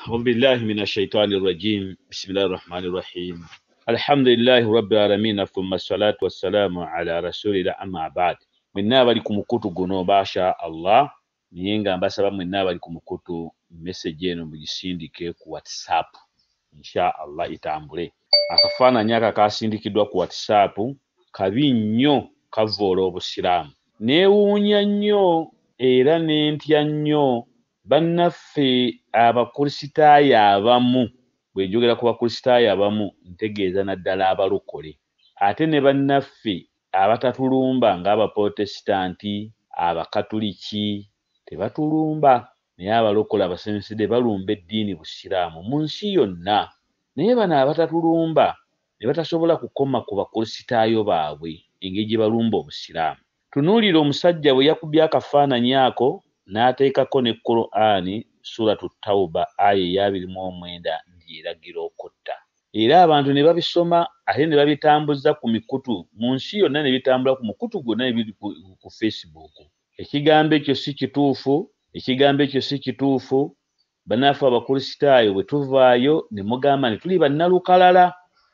أعوذ بالله من الشيطان الرجيم بسم الله الرحمن الرحيم الحمد لله رب العالمين ثم الصلاة والسلام على رسول الله أما بعد mwenna bali ku mukutu guno basha Allah niye nga mbasaba mwenna bali ku mukutu message eno mugisindike ku WhatsApp insha Allah itambule akafaananyi aka kasindikidwa ku WhatsApp kabi nnyo kavoola obusiraamu neewuunya nnyo era n'entya nnyo bannaffe abakristaayo abamu bwe njogera ku bakristaayo abamu ntegeeza naddala abalokole ate ne bannaffe abatatulumba ng'abaprotestanti abakatuliki tebatulumba naye abalokole abasensedde balumba eddiini busiraamu mu nsi yonna naye bano abatatulumba ne batasobola kukoma ku bakristaayo baabwe engeri gye balumba obusiraamu. Tunuulira omusajja bwe yakubye akafaananyi ako n'ateekako ne Qur'ani suratu Tawba aya 29 ng'eragira okutta. Era abantu ne babisoma ate ne babitambuza ku mikutu mu nsi yonna ne bitambula ku mukutu gwonna ebiri ku Facebook. Ekigambo ekyo si kituufu, ekigambo ekyo si kituufu. Bannaffe abakristaayo bwe tuvaayo ne mugamba ne tuli bannalukalala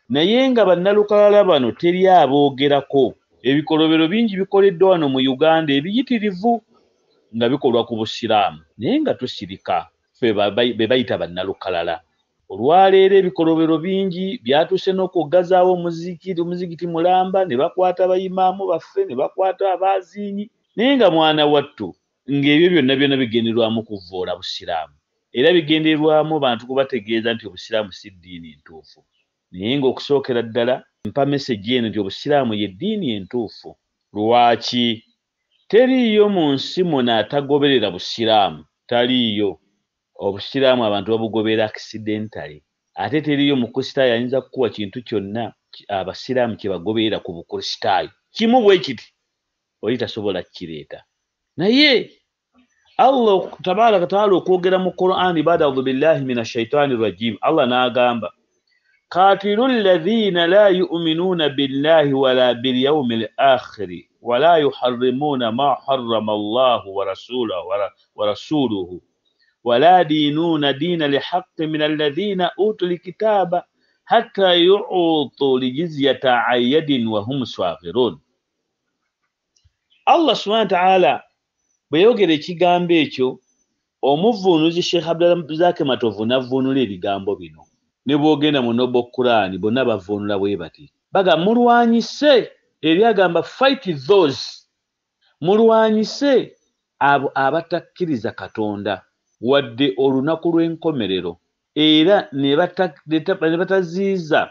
naye nga bannalukalala bano teri aboogerako. Ebikolobero bingi bikoleddwa wano mu Uganda ebiyitirivu nga bikolwa ku busiraamu naye nga tusirika ffe be bayita bannalukalala. Olwaleero ebikolobero bingi byatuuse n'okugazaawo omuzikiti mulamba ne bakwata bayimaamu baffe ne bakwata abaaziinyi naye nga mwana wattu ng'ebyo byonna byonna bigenderwamu kuvvoola busiraamu era bigenderwamu bantu kubategeeza nti obusiraamu si ddiini entuufu. Naye ng'okusookera ddala mpa message eno nti obusiraamu ye ddiini entuufu. Lwaki? Teriiyo mu nsi muno atagoberera busiraamu, taliiyo. Obusiraamu abantu babugobera accidentally. Ate teriiyo mukristaayo ayinza kukuwa kintu kyonna abasiraamu kye bagoberera ku bukristaayo kimu bwe kiti oli tasobola kireeta. Naye Allah tabaraka taala okwogera mu Qur'ani baada audhu billahi minash shaitani rajim, Allah n'agamba قاتلوا الذين لا يؤمنون بالله ولا باليوم الآخر ولا يحرمون ما حرم الله ورسوله ولا دينون دين الحق من الذين أوتوا الكتاب حتى يعطوا الجزية عن يد وهم صاغرون. Allah subhanahu wa ta'ala bwe yogera ekigambo ekyo omuvuunuzi Sheikh Abdulrazak Matovu n'avvuunula ebigambo bino. Ne bwogenda mu Noble Quran bonna bavuunula bwe bati baga mulwanyise ebyagamba fight those, mulwanyise abo abatakkiriza Katonda wadde olunaku lw'enkomerero era ne bataziiza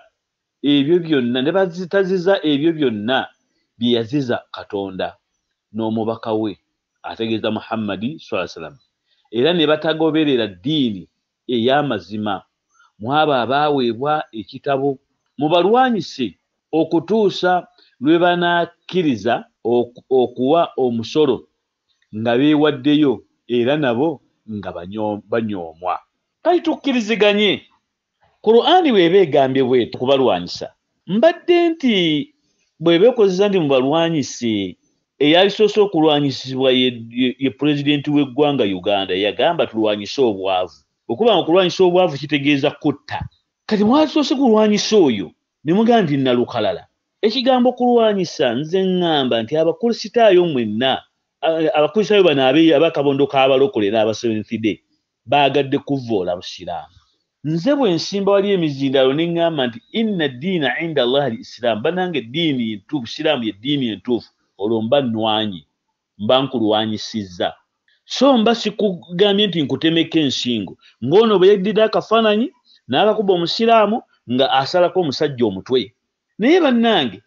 ebyo byonna ne bazitaziza ebyo byonna bye yaziza Katonda n'omubaka we ategeeza Muhammadi sallallahu alaihi wasallam era ne batagoberera ddiini ey'amazima mwabo abaaweebwa ekitabo. Mubalwanyise okutuusa lwe banakkiriza okuwa omusolo nga beewaddeyo era nabo nga banyoomwa. Kale tukkiriziganye Qur'ani bw'eba egambye bwetu kubalwanyisa mbadde nti bw'eba ekozesa nti mubalwanyise eyalisoose okulwanyisibwa ye pulezidenti w'eggwanga Uganda yagamba tulwanyise obwavu. Okuba nga kulwanyisa obwavu kitegeeza kutta. Kati mwalisoose kulwanyisa oyo ne mugamba nti nalukalala. Ekigambo kulwanyisa nze ŋŋamba nti abakristaayo mwenna abakristaayo bano abakabondo k'abalokole n'abaseventhide baagadde kuvvoola busiraamu. Nze bwe nsimba wali emizindalo ne ŋŋamba nti inna ddiina inda Allah al-Islam, bannange eddiini entuufu busiraamu ye ddiini entuufu, olwo mba nnwanyi mba nkulwanyisizza. So mba sikugambye nti nkutemeka ensingo ng'ono bwe yeddira akafaananyi n'akakuba omusiraamu nga asalako omusajja omutwe. Naye bannange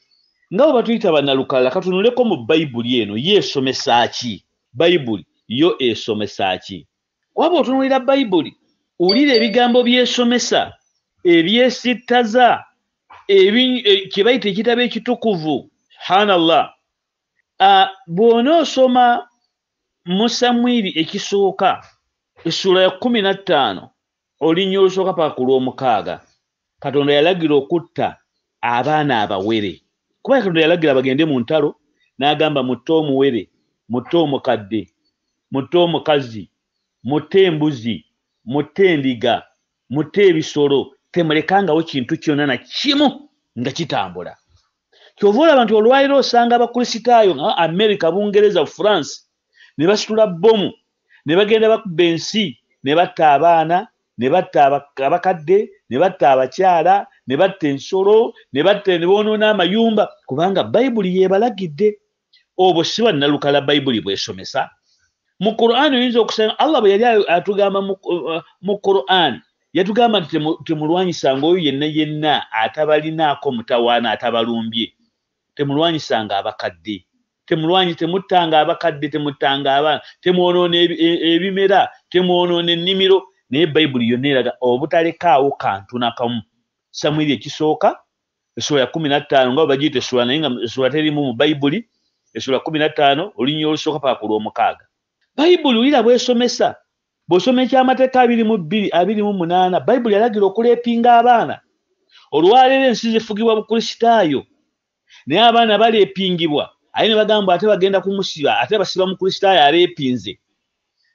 nga bwe batuyita bannalukalala katunuleko mu Bayibuli eno ye esomesa ki? Bayibuli yo esomesa ki? Waba otunulira Bayibuli owulira ebigambo byesomesa ebyesittaza kye bayita ekitabo ekitukuvu. Subhanallah. Bw'onoosoma mu Samwiri ekisooka essula ya 15 olinnya olusooka paka ku lw'omukaaga Katonda yalagira okutta abaana abawere. Kuba Katonda yalagira bagende mu ntalo n'agamba mutte omuwere, mutte omukadde, mutte omukazi, mutte embuzi, mutte endiga, mutte ebisolo temulekangawo kintu kyonna na kimu nga kitambula. Kyova olaba nti olwaliro osanga abakristaayo nga America, Bungereza, France ne basitula bbomu ne bagenda bakuba ensi ne batta abaana ne batta abakadde ne batta abakyala ne batta ensolo ne batta ne bonoona amayumba kubanga Bayibuli yebalagidde. Obwo si bannalukala Bayibuli bwesomesa. Mu Qur'an oyinza okusanga Allah bwe yali atugamba mu Qur'an yatugamba nti temulwanyisanga oyo yenna atabalinaako mutawaana atabalumbye. Temulwanyisanga abakadde. Temuttanga abakadde, temuttanga abaana, temwonoona ebimera, temwonoona ennimiro. Naye Bayibuli yonna eraga obutalekaawo kantu nakamu. Samwiri ekisooka essula ya 15 nga bagiyita essula naye nga essula terimu mu Bayibuli. Essula 15 olunyiriri olusooka paka ku lw'omukaaga. Bayibuli ulira bwesomesa. Bw'osoma eky'amateeka 22:28 Bayibuli yalagira okuleepinga abaana. Olwaleero ensi zifugibwa bukristaayo naye abaana baleepingibwa. Aye ne bagamba ate bagenda kumusiba ate basiba mu kristaayo aleepinze.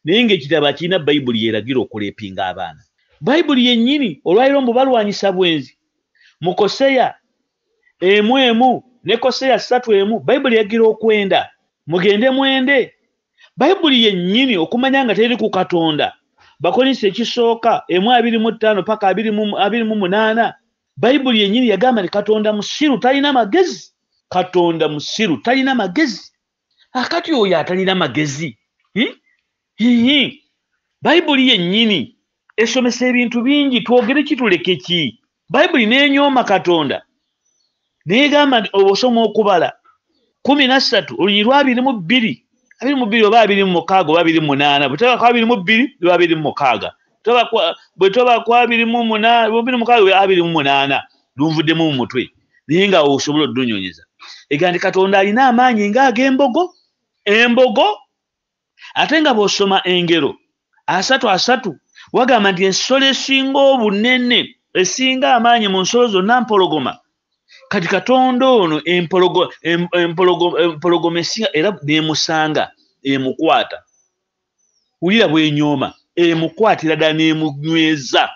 Naye ng'ekitabo kirina Bayibuli yeragira okuleepinga abaana. Bayibuli yennyini olwaliro mbu balwanyisa bwenzi. Mu Koseya 1:1 ne Koseya 3:1 Bayibuli yagira okwenda. Mugende mwende. Bayibuli yennyini okumanya nga teri ku Katonda. Bakolinsi ekisooka 1:25 paka 2:28 Bayibuli yennyini yagamba ni Katonda musiru talina magezi. Katonda musiru talina magezi. Akati oyo atalina magezi. Bayibuli yennyini esomesa ebintu bingi twogere kituleke ki. Bayibuli n'enyooma Katonda. N'egamba nti obosoma okubala 13 olunyiriri 22 oba 26 oba 28 bwe taba kwa 22 oba 26 bwe toba kwa 28 oba 28 lunvuddemu mu mutwe naye nga osobola oddonyonyeza. Ega nti Katonda alina amaanyi ng'ag'embogo. Embogo ate nga bw'osoma engero 3 wagamba nti ensolo esinga obunene esinga amaanyi mu nsolo zonna mpologoma. Kati Katonda ono empologoma esinga era nemusanga emukwata. Ulira bw'enyooma emukwatira ddala n'emunyweza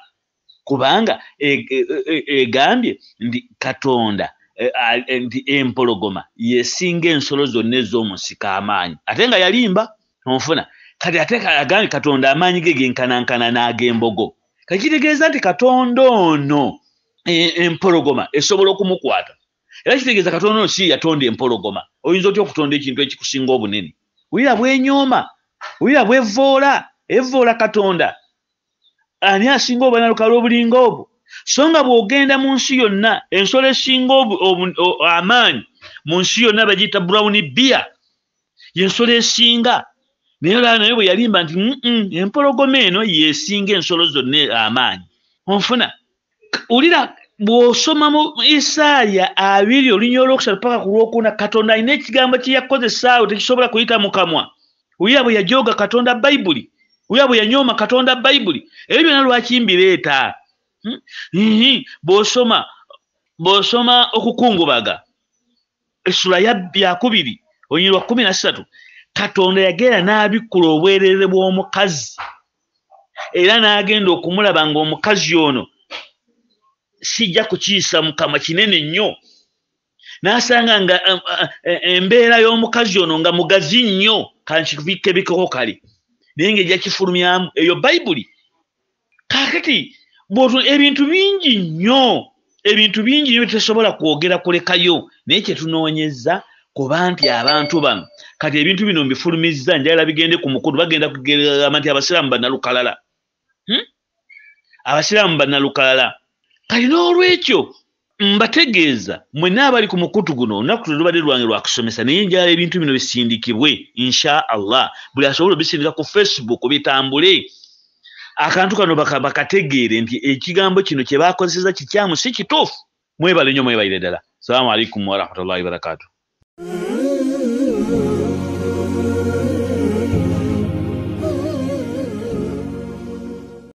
kubanga egambye nti Katonda nti empologoma yesinga ensolo zonna ez'omu nsiko amaanyi ate nga yalimba onfuna. Kati ate agambye Katonda amaanyi ge genkanankana n'ag'embogo. Kati kitegeeza nti Katonda ono empologoma esobola okumukwata. Era kitegeeza Katonda ono si yatonda empologoma. Oyinza otya okutonda ekintu ekikusinga obunene? Ulira bw'enyooma, ulira bw'evvoola, evvoola Katonda. Ani asinga obwanalukala obulinga obwo? So nga bw'ogenda mu nsi yonna ensolo esinga amaanyi mu nsi yonna bagiyita brown bear y'ensolo esinga. Naye olaba naye bwe yalimba nti empologoma eno yesinga ensolo zonna amaanyi. Onfuna. Ulira bw'osoma mu Isaaya 2 olunyiriri olwokusatu paka ku lwokuna Katonda alina ekigambo kye yakozesaawo tekisobola kuyita mu kamwa. Ulira bwe yajooga Katonda Bayibuli. Ulira bwe yanyooma Katonda Bayibuli. Ebyo byonna lwaki mbireeta? Bw'osoma okukungubaga essula ya 2 olunyiriri 13 Katonda yagenda n'abikkula obwereere bw'omukazi era n'agenda okumulaba ng'omukazi ono sijja kukiyisa mu kamwa kinene nnyo. N'asanga nga embeera y'omukazi ono nga mugazi nnyo kankibikeko kale naye ng'ejja kifulumyamu eyo Bayibuli. Kaakati ebintu bingi nnyo tesobola kwogera kulekayo naye kyetunoonyeza kuba nti abantu bano kati ebintu bino mbifulumizza njagala bigende ku mukulu bagenda kugamba nti abasiraamu bannalukalala. Abasiraamu bannalukalala. Kati n'olwekyo mbategeeza mwenna abali ku mukutu guno olunaku lubadde lwange lwa kusomesa naye njagala ebintu bino bisindikibwe insha Allah. Buli asobola obisindika ku Facebook bitambule. Akantu kano bakategeere nti ekigambo kino kye bakozeseza kikyamu si kituufu. Mwebale nnyo mwebalire ddala. Assalamu alaikum wa rahmatullahi wa barakatuh.